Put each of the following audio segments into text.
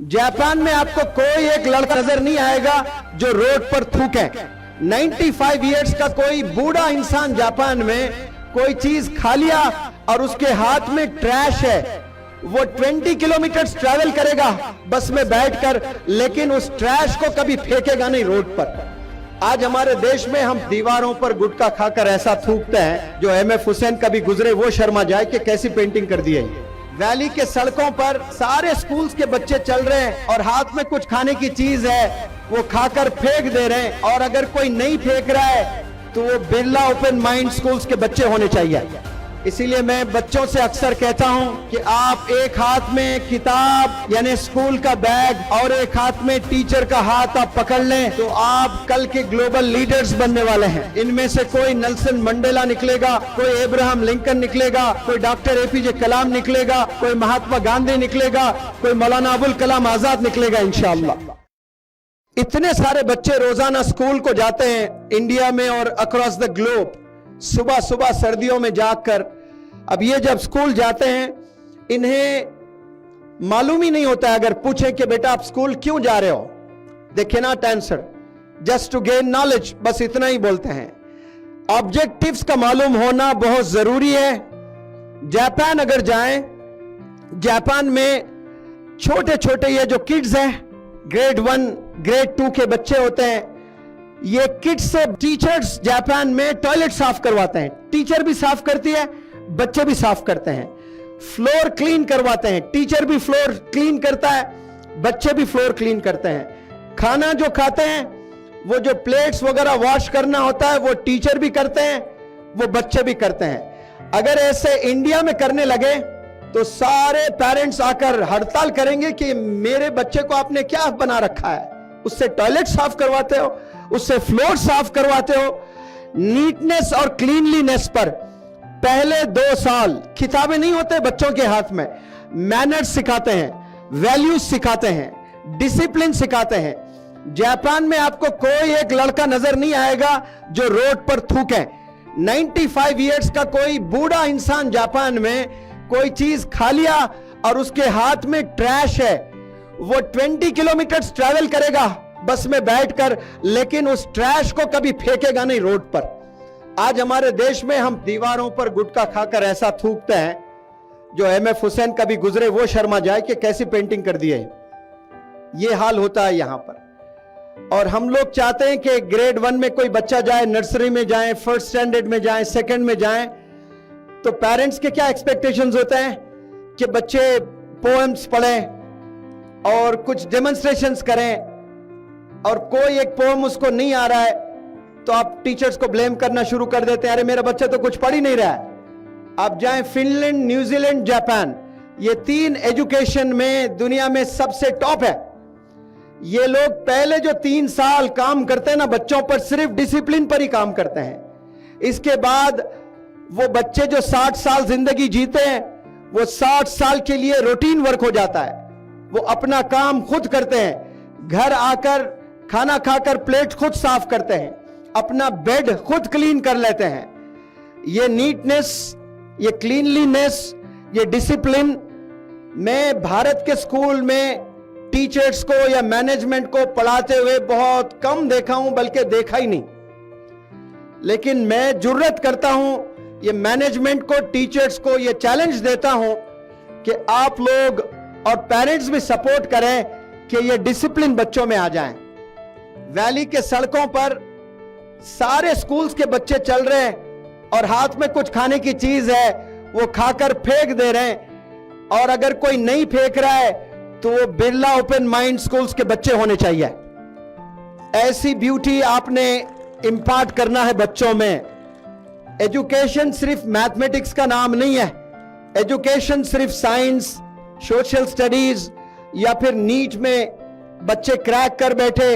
Japan में आपको कोई एक लड़का नजर नहीं आएगा जो रोड पर थूके। 95 इयर्स का कोई बूढ़ा इंसान जापान में कोई चीज खा लिया और उसके हाथ में ट्रैश है, वो 20 किलोमीटर ट्रैवल करेगा बस में बैठकर, लेकिन उस ट्रैश को कभी फेंकेगा नहीं रोड पर। आज हमारे देश में हम दीवारों पर गुटखा खाकर ऐसा थूकते हैं, जो एमएफ हुसैन कभी गुजरे वो शर्मा जाए कि कैसी पेंटिंग कर दी है। वैली के सड़कों पर सारे स्कूल्स के बच्चे चल रहे हैं और हाथ में कुछ खाने की चीज है, वो खाकर फेंक दे रहे हैं। और अगर कोई नहीं फेंक रहा है तो वो बिरला ओपन माइंड स्कूल्स के बच्चे होने चाहिए। इसीलिए मैं बच्चों से अक्सर कहता हूं कि आप एक हाथ में किताब यानी स्कूल का बैग और एक हाथ में टीचर का हाथ आप पकड़ लें तो आप कल के ग्लोबल लीडर्स बनने वाले हैं। इनमें से कोई नेल्सन मंडेला निकलेगा, कोई अब्राहम लिंकन निकलेगा, कोई डॉक्टर एपीजे कलाम निकलेगा, कोई महात्मा गांधी निकलेगा, कोई मौलाना अबुल कलाम आजाद निकलेगा इंशाअल्लाह। इतने सारे बच्चे रोजाना स्कूल को जाते हैं इंडिया में और अक्रॉस द ग्लोब, सुबह सुबह सर्दियों में जाकर। अब ये जब स्कूल जाते हैं इन्हें मालूम ही नहीं होता है, अगर पूछें कि बेटा आप स्कूल क्यों जा रहे हो, they can not answer, just to gain knowledge, बस इतना ही बोलते हैं। ऑब्जेक्टिव्स का मालूम होना बहुत जरूरी है। जापान अगर जाएं, जापान में छोटे छोटे ये जो किड्स हैं, ग्रेड 1 ग्रेड 2 के बच्चे होते हैं, ये किड्स से टीचर्स जापान में टॉयलेट साफ करवाते हैं। टीचर भी साफ करती है, बच्चे भी साफ करते हैं। फ्लोर क्लीन करवाते हैं, टीचर भी फ्लोर क्लीन करता है, बच्चे भी फ्लोर क्लीन करते हैं। खाना जो खाते हैं, वो जो प्लेट्स वगैरह वॉश करना होता है, वो टीचर भी करते हैं, वो बच्चे भी करते हैं। अगर ऐसे इंडिया में करने लगे तो सारे पेरेंट्स आकर हड़ताल करेंगे कि मेरे बच्चे को आपने क्या बना रखा है, उससे टॉयलेट साफ करवाते हो, उससे फ्लोर साफ करवाते हो। नीटनेस और क्लीनलीनेस पर पहले 2 साल किताबें नहीं होते बच्चों के हाथ में, मैनर्स सिखाते हैं, वैल्यूज सिखाते हैं, डिसिप्लिन सिखाते हैं। जापान में आपको कोई एक लड़का नजर नहीं आएगा जो रोड पर थूके। 95 इयर्स का कोई बूढ़ा इंसान जापान में कोई चीज खा लिया और उसके हाथ में ट्रैश है, वो 20 किलोमीटर ट्रैवल करेगा बस में बैठकर, लेकिन उस ट्रैश को कभी फेंकेगा नहीं रोड पर। आज हमारे देश में हम दीवारों पर गुटखा खाकर ऐसा थूकते हैं, जो एमएफ हुसैन कभी गुजरे वो शर्मा जाए कि कैसी पेंटिंग कर दी है। ये हाल होता है यहां पर। और हम लोग चाहते हैं कि ग्रेड 1 में कोई बच्चा जाए, नर्सरी में जाए, फर्स्ट स्टैंडर्ड में जाए, सेकंड में जाए, तो पेरेंट्स के क्या एक्सपेक्टेशंस होते हैं कि बच्चे पोएम्स पढ़ें और कुछ डेमोन्स्ट्रेशंस करें, और कोई एक पोएम उसको नहीं आ रहा है तो आप टीचर्स को ब्लेम करना शुरू कर देते हैं, अरे मेरा बच्चा तो कुछ पढ़ ही नहीं रहा है। आप जाएं फिनलैंड, न्यूजीलैंड, जापान, ये 3 एजुकेशन में दुनिया में सबसे टॉप है। ये लोग पहले जो 3 साल काम करते हैं ना बच्चों पर, सिर्फ डिसिप्लिन पर ही काम करते हैं। इसके बाद वो बच्चे जो 60 साल जिंदगी जीते हैं, वो 60 साल के लिए रूटीन वर्क हो जाता है। वो अपना काम खुद करते हैं, घर आकर खाना खाकर प्लेट खुद साफ करते हैं, अपना बेड खुद क्लीन कर लेते हैं। ये नीटनेस, ये क्लीनलीनेस, ये डिसिप्लिन मैं भारत के स्कूल में टीचर्स को या मैनेजमेंट को पढ़ाते हुए बहुत कम देखा हूं, बल्कि देखा ही नहीं। लेकिन मैं जुर्रत करता हूं ये मैनेजमेंट को, टीचर्स को ये चैलेंज देता हूं कि आप लोग और पेरेंट्स भी सपोर्ट करें कि ये डिसिप्लिन बच्चों में आ जाए। वैली के सड़कों पर सारे स्कूल्स के बच्चे चल रहे हैं और हाथ में कुछ खाने की चीज है, वो खाकर फेंक दे रहे हैं। और अगर कोई नहीं फेंक रहा है तो वो बिरला ओपन माइंड स्कूल्स के बच्चे होने चाहिए। ऐसी ब्यूटी आपने इंपार्ट करना है बच्चों में। एजुकेशन सिर्फ मैथमेटिक्स का नाम नहीं है, एजुकेशन सिर्फ साइंस, सोशल स्टडीज या फिर नीट में बच्चे क्रैक कर बैठे,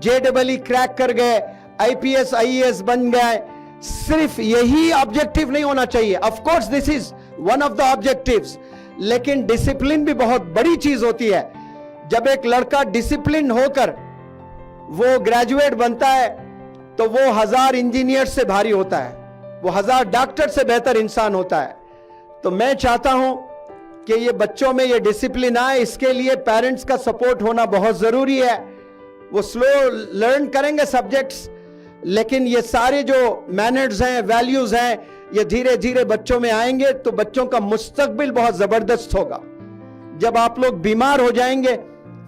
JEE क्रैक कर गए, IPS IAS बन गए, सिर्फ यही ऑब्जेक्टिव नहीं होना चाहिए। Of course this is one of the objectives, लेकिन डिसिप्लिन भी बहुत बड़ी चीज होती है। जब एक लड़का डिसिप्लिन होकर वो ग्रेजुएट बनता है तो वो 1000 इंजीनियर से भारी होता है, वो 1000 डॉक्टर से बेहतर इंसान होता है। तो मैं चाहता हूं कि ये बच्चों में ये डिसिप्लिन आए, इसके लिए पेरेंट्स का सपोर्ट होना बहुत जरूरी है। वो स्लो लर्न करेंगे सब्जेक्ट्स, लेकिन ये सारे जो मैनर्स हैं, वैल्यूज हैं, ये धीरे धीरे बच्चों में आएंगे तो बच्चों का मुस्तकबिल बहुत जबरदस्त होगा। जब आप लोग बीमार हो जाएंगे,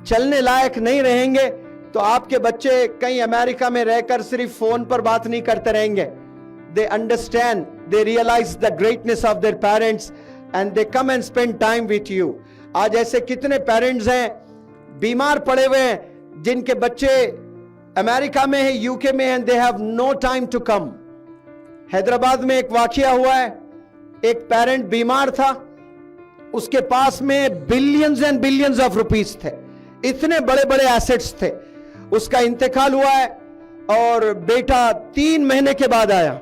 चलने लायक नहीं रहेंगे, तो आपके बच्चे कहीं अमेरिका में रहकर सिर्फ फोन पर बात नहीं करते रहेंगे। They understand, they realise the greatness of their parents and they come and spend time with you. आज ऐसे कितने पेरेंट्स हैं बीमार पड़े हुए हैं, जिनके बच्चे अमेरिका में है, यूके में है, and they have no time to come. Hyderabad में एक वाकया हुआ है, एक पेरेंट बीमार था, उसके पास में billions and billions of rupees थे, इतने बड़े बड़े एसेट्स थे। उसका इंतकाल हुआ है और बेटा 3 महीने के बाद आया।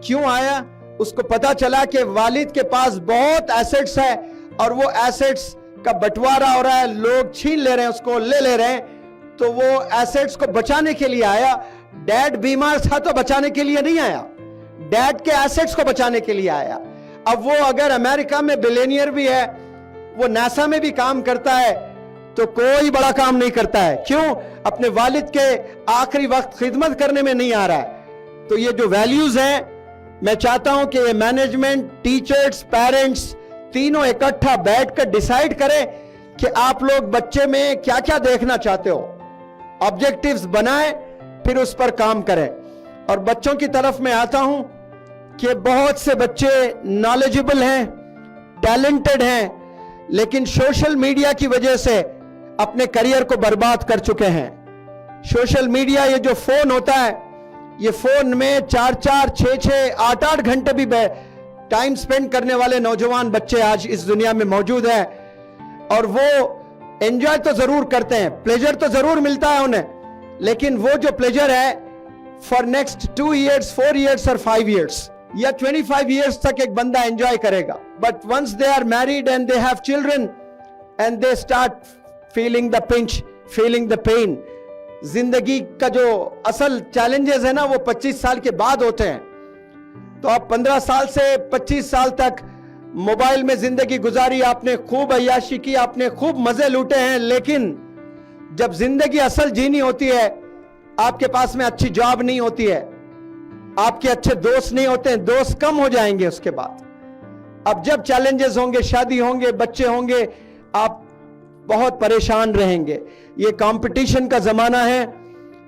क्यों आया? उसको पता चला कि वालिद के पास बहुत एसेट्स है और वो एसेट्स का बंटवारा हो रहा है, लोग छीन ले रहे हैं, उसको ले रहे हैं। तो वो एसेट्स को बचाने के लिए आया। डैड बीमार था तो बचाने के लिए नहीं आया, डैड के एसेट्स को बचाने के लिए आया। अब वो अगर अमेरिका में बिलियनियर भी है, वो नासा में भी काम करता है, तो कोई बड़ा काम नहीं करता है। क्यों? अपने वालिद के आखिरी वक्त खिदमत करने में नहीं आ रहा है। तो ये जो वैल्यूज हैं, मैं चाहता हूं कि ये मैनेजमेंट, टीचर्स, पेरेंट्स तीनों इकट्ठा बैठकर डिसाइड करें कि आप लोग बच्चे में क्या क्या देखना चाहते हो, ऑब्जेक्टिव्स बनाएं, फिर उस पर काम करें। और बच्चों की तरफ मैं आता हूं कि बहुत से बच्चे नॉलेजेबल हैं, टैलेंटेड हैं, लेकिन सोशल मीडिया की वजह से अपने करियर को बर्बाद कर चुके हैं। सोशल मीडिया, ये जो फोन होता है, ये फोन में 4-4, 6-6, 8-8 घंटे भी टाइम स्पेंड करने वाले नौजवान बच्चे आज इस दुनिया में मौजूद हैं। और वो एंजॉय तो जरूर करते हैं, प्लेजर तो जरूर मिलता है उन्हें, लेकिन वो जो प्लेजर है फॉर नेक्स्ट 2 years, 4 years और 5 years या 25 years तक एक बंदा एंजॉय करेगा। But once they are married and they have children and they start feeling the pinch, feeling the pain. जिंदगी का जो असल चैलेंजेस है ना, वो 25 साल के बाद होते हैं। तो आप 15 साल से 25 साल तक मोबाइल में जिंदगी गुजारी, आपने खूब अय्याशी की, आपने खूब मजे लूटे हैं, लेकिन जब जिंदगी असल जीनी होती है, आपके पास में अच्छी जॉब नहीं होती है, आपके अच्छे दोस्त नहीं होते हैं, दोस्त कम हो जाएंगे उसके बाद। अब जब चैलेंजेस होंगे, शादी होंगे, बच्चे होंगे, आप बहुत परेशान रहेंगे। ये कंपटीशन का जमाना है,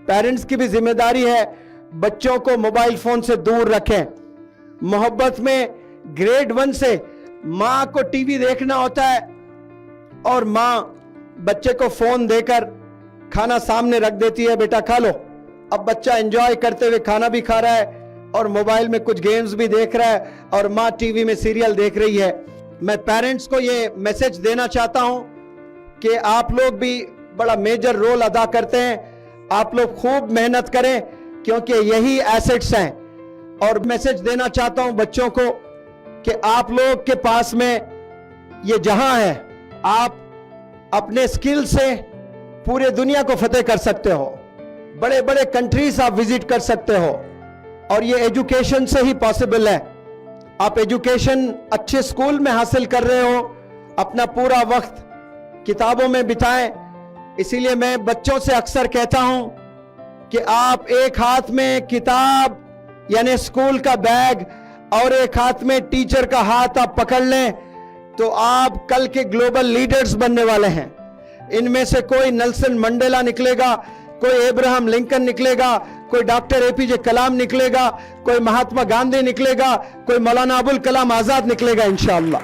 पेरेंट्स की भी जिम्मेदारी है बच्चों को मोबाइल फोन से दूर रखें। मोहब्बत में ग्रेड 1 से मां को टीवी देखना होता है और मां बच्चे को फोन देकर खाना सामने रख देती है, बेटा खा लो। अब बच्चा एंजॉय करते हुए खाना भी खा रहा है और मोबाइल में कुछ गेम्स भी देख रहा है और मां टीवी में सीरियल देख रही है। मैं पेरेंट्स को ये मैसेज देना चाहता हूं कि आप लोग भी बड़ा मेजर रोल अदा करते हैं, आप लोग खूब मेहनत करें, क्योंकि यही एसेट्स हैं। और मैसेज देना चाहता हूं बच्चों को कि आप लोग के पास में ये जहां है, आप अपने स्किल से पूरे दुनिया को फतेह कर सकते हो, बड़े बड़े कंट्रीज आप विजिट कर सकते हो, और ये एजुकेशन से ही पॉसिबल है। आप एजुकेशन अच्छे स्कूल में हासिल कर रहे हो, अपना पूरा वक्त किताबों में बिताएं। इसीलिए मैं बच्चों से अक्सर कहता हूं कि आप एक हाथ में किताब यानी स्कूल का बैग और एक हाथ में टीचर का हाथ आप पकड़ लें, तो आप कल के ग्लोबल लीडर्स बनने वाले हैं। इनमें से कोई नेल्सन मंडेला निकलेगा, कोई अब्राहम लिंकन निकलेगा, कोई डॉक्टर एपीजे कलाम निकलेगा, कोई महात्मा गांधी निकलेगा, कोई मौलाना अबुल कलाम आजाद निकलेगा इंशाअल्लाह।